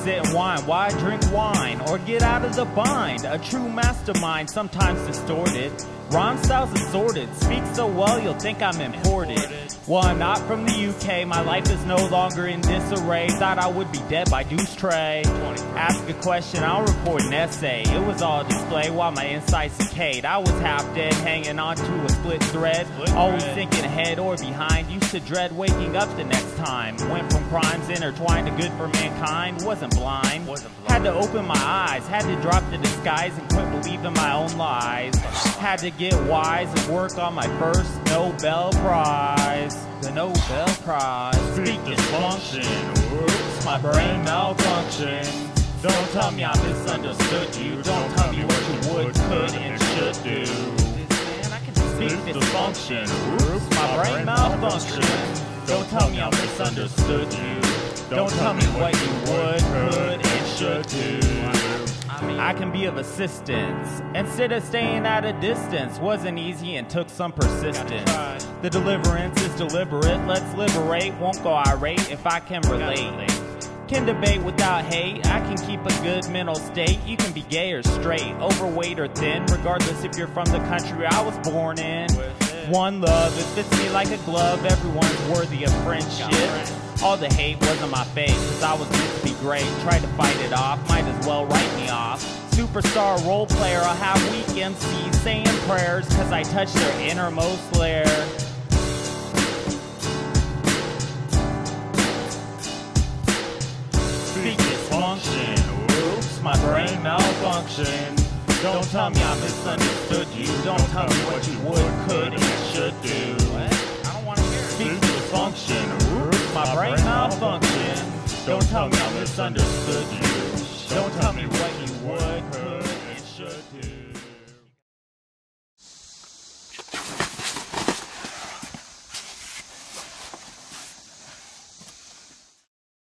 sit and whine. Why drink wine or get out of the bind? A true mastermind, sometimes distorted. Rhyme styles assorted. Speak so well you'll think I'm imported. Well, I'm not from the UK. My life is no longer in disarray. Thought I would be dead by Deuce Tray. Ask a question, I'll report an essay. It was all display while my insights decayed. I was half dead, hanging onto a split thread. Always thinking ahead or behind. Used to dread waking up the next time. Went from crimes intertwined to good for mankind. Wasn't blind. Had to open my eyes. Had to drop the disguise and quit believing my own lies. Had to get wise and work on my first Nobel Prize. The Nobel Prize. Speak dysfunction. Oops, my brain malfunction. Don't tell me I misunderstood you. Don't tell me what you would, could, and should do. Speak dysfunction. Oops, my brain malfunction. Don't tell me I misunderstood you. Don't tell me what you would, could, and should do. I can be of assistance instead of staying at a distance. Wasn't easy and took some persistence. The deliverance is deliberate. Let's liberate. Won't go irate if I can relate. Can debate without hate. I can keep a good mental state. You can be gay or straight, overweight or thin, regardless if you're from the country I was born in. One love, it fits me like a glove. Everyone's worthy of friendship. All the hate was on my face, cause I was meant to be great. Tried to fight it off, might as well write me off. Superstar role player, I'll have weak MCs saying prayers, cause I touched their innermost lair. Speak dysfunction. Oops, my brain malfunction. Don't tell me I misunderstood you. Don't tell me what you would, could, and should do. I don't want to hear it. Speak dysfunction. Oops, my brain malfunction. Don't tell me I misunderstood you. Don't tell me what you would, could.